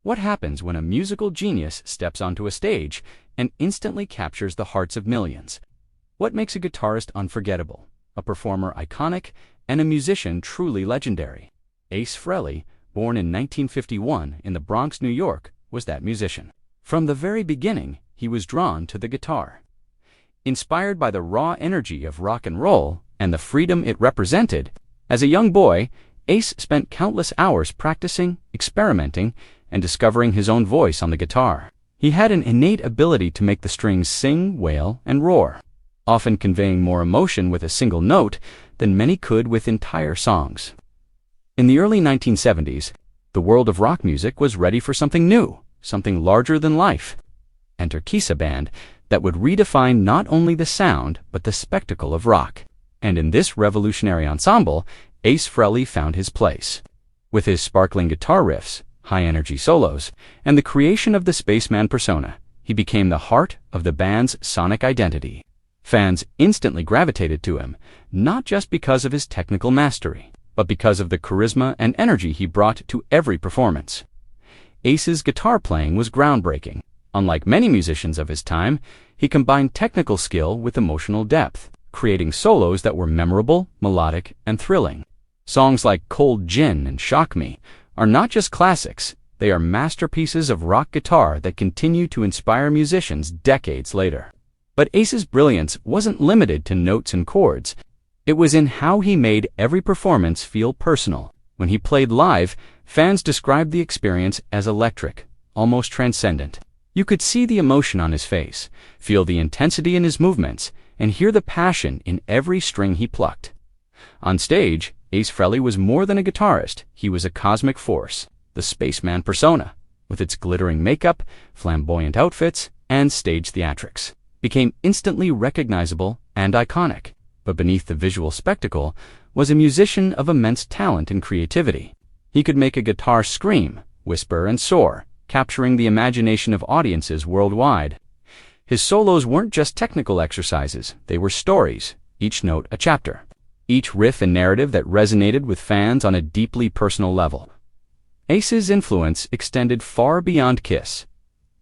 What happens when a musical genius steps onto a stage and instantly captures the hearts of millions? What makes a guitarist unforgettable, a performer iconic, and a musician truly legendary? Ace Frehley, born in 1951 in the Bronx, New York, was that musician. From the very beginning, he was drawn to the guitar. Inspired by the raw energy of rock and roll and the freedom it represented, as a young boy, Ace spent countless hours practicing, experimenting, and discovering his own voice on the guitar. He had an innate ability to make the strings sing, wail, and roar, often conveying more emotion with a single note than many could with entire songs. In the early 1970s, the world of rock music was ready for something new, something larger than life. Enter Kiss, a band that would redefine not only the sound but the spectacle of rock. And in this revolutionary ensemble, Ace Frehley found his place. With his sparkling guitar riffs, high-energy solos, and the creation of the spaceman persona, he became the heart of the band's sonic identity. Fans instantly gravitated to him, not just because of his technical mastery, but because of the charisma and energy he brought to every performance. Ace's guitar playing was groundbreaking. Unlike many musicians of his time, he combined technical skill with emotional depth, creating solos that were memorable, melodic, and thrilling. Songs like Cold Gin and Shock Me are not just classics, they are masterpieces of rock guitar that continue to inspire musicians decades later. But Ace's brilliance wasn't limited to notes and chords. It was in how he made every performance feel personal. When he played live, fans described the experience as electric, almost transcendent. You could see the emotion on his face, feel the intensity in his movements, and hear the passion in every string he plucked. On stage, Ace Frehley was more than a guitarist. He was a cosmic force, the spaceman persona, with its glittering makeup, flamboyant outfits, and stage theatrics, became instantly recognizable and iconic. But beneath the visual spectacle was a musician of immense talent and creativity. He could make a guitar scream, whisper, and soar, capturing the imagination of audiences worldwide. His solos weren't just technical exercises, they were stories, each note a chapter, each riff a narrative that resonated with fans on a deeply personal level. Ace's influence extended far beyond Kiss.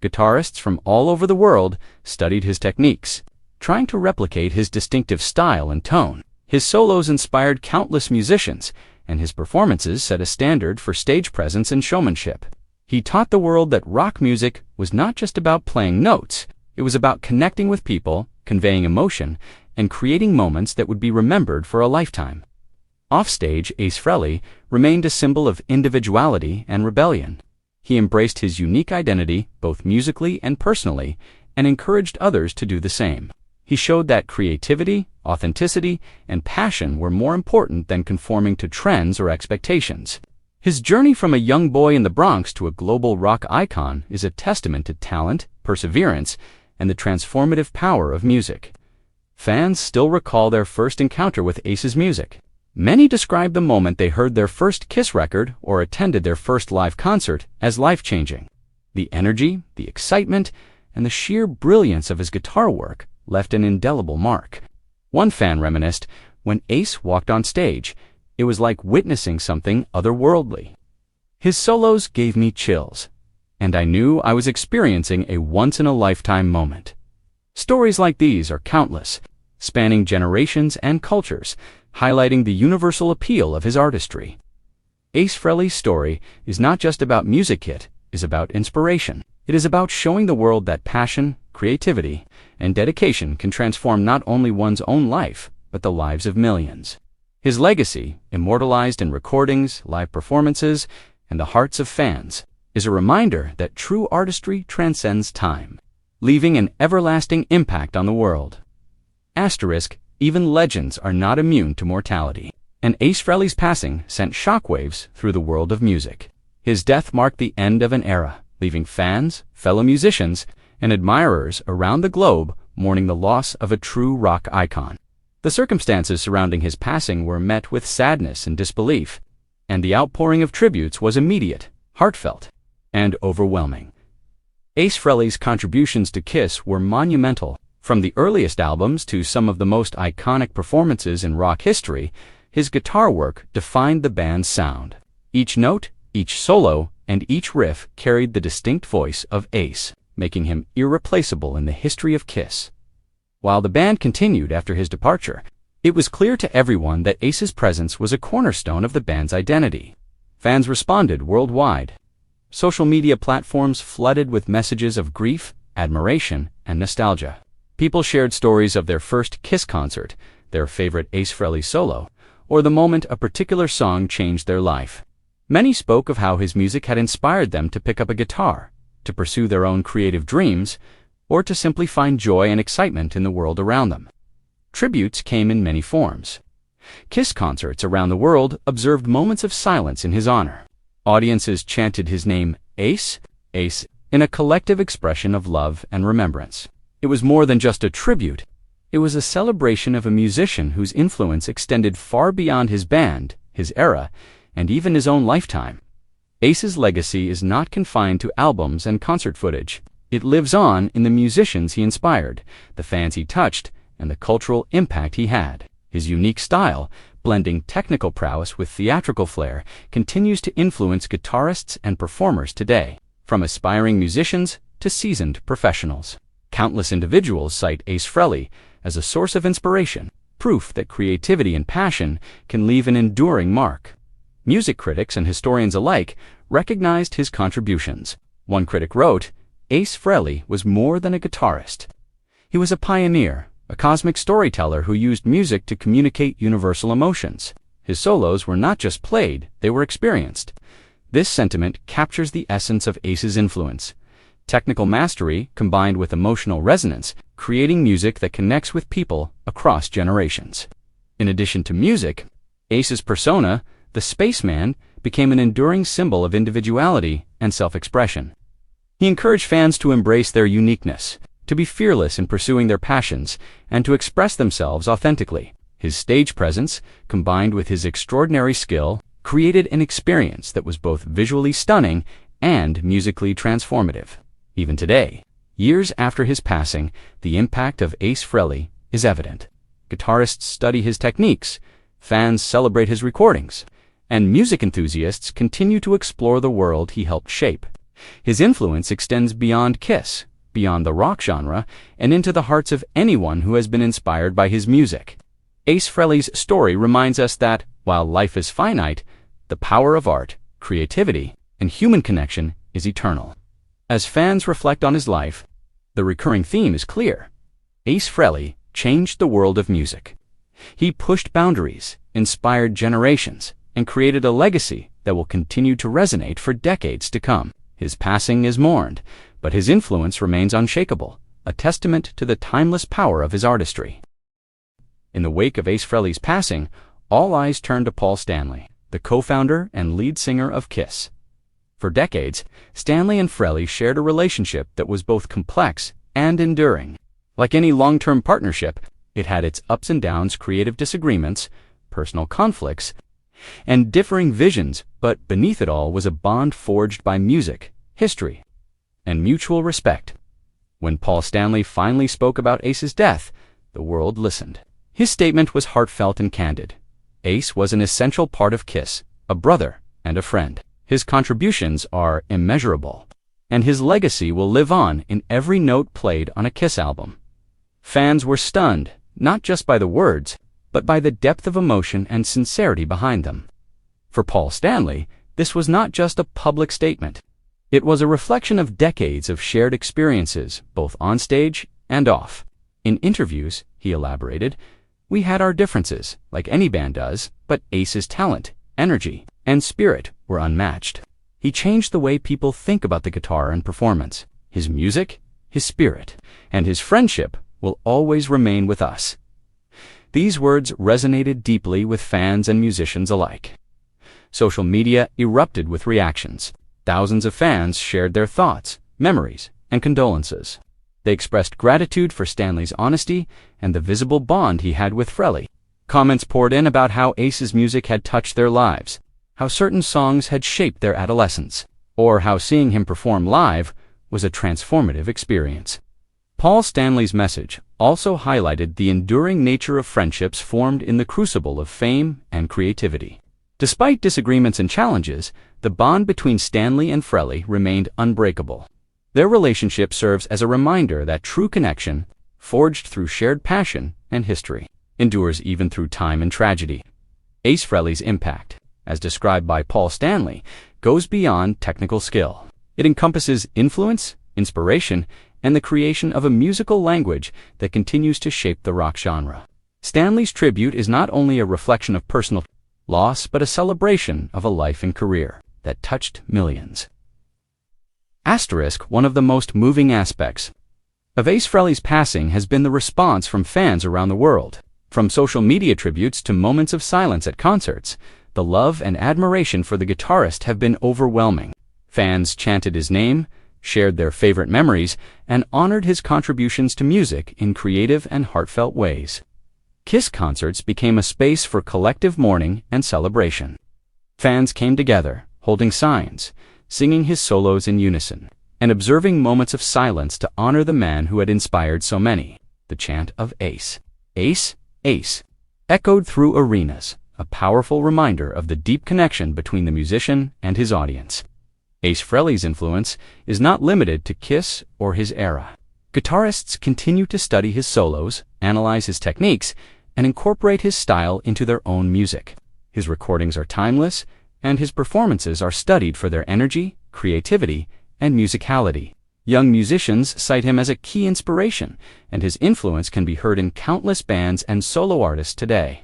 Guitarists from all over the world studied his techniques, trying to replicate his distinctive style and tone. His solos inspired countless musicians, and his performances set a standard for stage presence and showmanship. He taught the world that rock music was not just about playing notes, it was about connecting with people, conveying emotion, and creating moments that would be remembered for a lifetime. Offstage, Ace Frehley remained a symbol of individuality and rebellion. He embraced his unique identity, both musically and personally, and encouraged others to do the same. He showed that creativity, authenticity, and passion were more important than conforming to trends or expectations. His journey from a young boy in the Bronx to a global rock icon is a testament to talent, perseverance, and the transformative power of music. Fans still recall their first encounter with Ace's music. Many describe the moment they heard their first Kiss record or attended their first live concert as life-changing. The energy, the excitement, and the sheer brilliance of his guitar work left an indelible mark. One fan reminisced, "When Ace walked on stage, it was like witnessing something otherworldly. His solos gave me chills, and I knew I was experiencing a once-in-a-lifetime moment." Stories like these are countless, spanning generations and cultures, highlighting the universal appeal of his artistry. Ace Frehley's story is not just about music, it is about inspiration. It is about showing the world that passion, creativity, and dedication can transform not only one's own life, but the lives of millions. His legacy, immortalized in recordings, live performances, and the hearts of fans, is a reminder that true artistry transcends time, leaving an everlasting impact on the world. Asterisk, even legends are not immune to mortality, and Ace Frehley's passing sent shockwaves through the world of music. His death marked the end of an era, leaving fans, fellow musicians, and admirers around the globe mourning the loss of a true rock icon. The circumstances surrounding his passing were met with sadness and disbelief, and the outpouring of tributes was immediate, heartfelt, and overwhelming. Ace Frehley's contributions to Kiss were monumental. From the earliest albums to some of the most iconic performances in rock history, his guitar work defined the band's sound. Each note, Each solo and each riff carried the distinct voice of Ace, making him irreplaceable in the history of Kiss. While the band continued after his departure, it was clear to everyone that Ace's presence was a cornerstone of the band's identity. Fans responded worldwide. Social media platforms flooded with messages of grief, admiration, and nostalgia. People shared stories of their first Kiss concert, their favorite Ace Frehley solo, or the moment a particular song changed their life. Many spoke of how his music had inspired them to pick up a guitar, to pursue their own creative dreams, or to simply find joy and excitement in the world around them. Tributes came in many forms. Kiss concerts around the world observed moments of silence in his honor. Audiences chanted his name, Ace, Ace, in a collective expression of love and remembrance. It was more than just a tribute. It was a celebration of a musician whose influence extended far beyond his band, his era, and even his own lifetime. Ace's legacy is not confined to albums and concert footage. It lives on in the musicians he inspired, the fans he touched, and the cultural impact he had. His unique style, blending technical prowess with theatrical flair, continues to influence guitarists and performers today, from aspiring musicians to seasoned professionals. Countless individuals cite Ace Frehley as a source of inspiration, proof that creativity and passion can leave an enduring mark. Music critics and historians alike recognized his contributions. One critic wrote, Ace Frehley was more than a guitarist. He was a pioneer, a cosmic storyteller who used music to communicate universal emotions. His solos were not just played, they were experienced. This sentiment captures the essence of Ace's influence. Technical mastery combined with emotional resonance, creating music that connects with people across generations. In addition to music, Ace's persona, the spaceman, became an enduring symbol of individuality and self-expression. He encouraged fans to embrace their uniqueness, to be fearless in pursuing their passions, and to express themselves authentically. His stage presence, combined with his extraordinary skill, created an experience that was both visually stunning and musically transformative. Even today, years after his passing, the impact of Ace Frehley is evident. Guitarists study his techniques, fans celebrate his recordings, and music enthusiasts continue to explore the world he helped shape. His influence extends beyond Kiss, beyond the rock genre, and into the hearts of anyone who has been inspired by his music. Ace Frehley's story reminds us that, while life is finite, the power of art, creativity, and human connection is eternal. As fans reflect on his life, the recurring theme is clear. Ace Frehley changed the world of music. He pushed boundaries, inspired generations, and created a legacy that will continue to resonate for decades to come. His passing is mourned, but his influence remains unshakable, a testament to the timeless power of his artistry. In the wake of Ace Frehley's passing, all eyes turned to Paul Stanley, the co-founder and lead singer of Kiss. For decades, Stanley and Frehley shared a relationship that was both complex and enduring. Like any long-term partnership, it had its ups and downs, creative disagreements, personal conflicts, and differing visions, but beneath it all was a bond forged by music, history, and mutual respect. When Paul Stanley finally spoke about Ace's death, the world listened. His statement was heartfelt and candid. Ace was an essential part of Kiss, a brother and a friend. His contributions are immeasurable, and his legacy will live on in every note played on a Kiss album. Fans were stunned, not just by the words, but by the depth of emotion and sincerity behind them. For Paul Stanley, this was not just a public statement. It was a reflection of decades of shared experiences, both on stage and off. In interviews, he elaborated, "We had our differences, like any band does, but Ace's talent, energy, and spirit were unmatched. He changed the way people think about the guitar and performance. His music, his spirit, and his friendship will always remain with us." These words resonated deeply with fans and musicians alike. Social media erupted with reactions. Thousands of fans shared their thoughts, memories, and condolences. They expressed gratitude for Stanley's honesty and the visible bond he had with Frehley. Comments poured in about how Ace's music had touched their lives, how certain songs had shaped their adolescence, or how seeing him perform live was a transformative experience. Paul Stanley's message also highlighted the enduring nature of friendships formed in the crucible of fame and creativity. Despite disagreements and challenges, the bond between Stanley and Frehley remained unbreakable. Their relationship serves as a reminder that true connection, forged through shared passion and history, endures even through time and tragedy. Ace Frehley's impact, as described by Paul Stanley, goes beyond technical skill. It encompasses influence, inspiration, and the creation of a musical language that continues to shape the rock genre. Stanley's tribute is not only a reflection of personal loss, but a celebration of a life and career that touched millions. One of the most moving aspects of Ace Frehley's passing has been the response from fans around the world. From social media tributes to moments of silence at concerts, the love and admiration for the guitarist have been overwhelming. Fans chanted his name, shared their favorite memories, and honored his contributions to music in creative and heartfelt ways. Kiss concerts became a space for collective mourning and celebration. Fans came together, holding signs, singing his solos in unison, and observing moments of silence to honor the man who had inspired so many. The chant of Ace, Ace, Ace, echoed through arenas, a powerful reminder of the deep connection between the musician and his audience. Ace Frehley's influence is not limited to Kiss or his era. Guitarists continue to study his solos, analyze his techniques, and incorporate his style into their own music. His recordings are timeless, and his performances are studied for their energy, creativity, and musicality. Young musicians cite him as a key inspiration, and his influence can be heard in countless bands and solo artists today.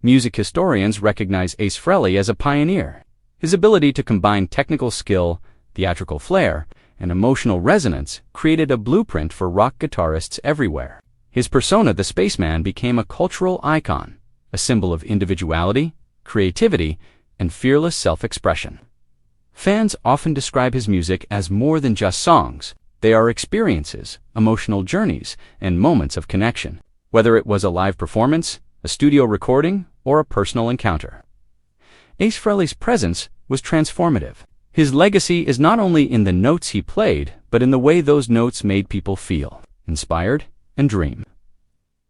Music historians recognize Ace Frehley as a pioneer. His ability to combine technical skill, theatrical flair, and emotional resonance created a blueprint for rock guitarists everywhere. His persona, the Spaceman, became a cultural icon, a symbol of individuality, creativity, and fearless self-expression. Fans often describe his music as more than just songs. They are experiences, emotional journeys, and moments of connection, whether it was a live performance, a studio recording, or a personal encounter. Ace Frehley's presence was transformative. His legacy is not only in the notes he played, but in the way those notes made people feel, inspired, and dream.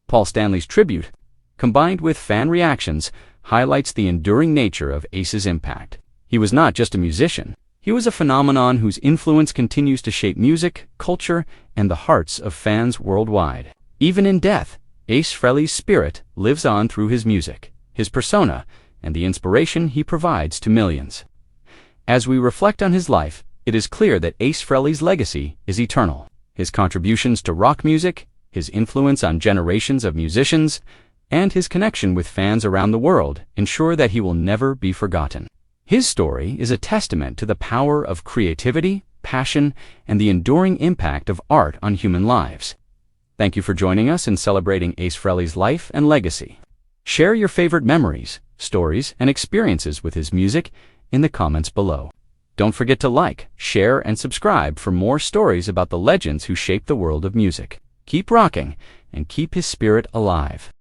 Paul Stanley's tribute, combined with fan reactions, highlights the enduring nature of Ace's impact. He was not just a musician. He was a phenomenon whose influence continues to shape music, culture, and the hearts of fans worldwide. Even in death, Ace Frehley's spirit lives on through his music, his persona, and the inspiration he provides to millions. As we reflect on his life, it is clear that Ace Frehley's legacy is eternal. His contributions to rock music, his influence on generations of musicians, and his connection with fans around the world ensure that he will never be forgotten. His story is a testament to the power of creativity, passion, and the enduring impact of art on human lives. Thank you for joining us in celebrating Ace Frehley's life and legacy. Share your favorite memories, stories, and experiences with his music in the comments below. Don't forget to like, share, and subscribe for more stories about the legends who shaped the world of music. Keep rocking and keep his spirit alive.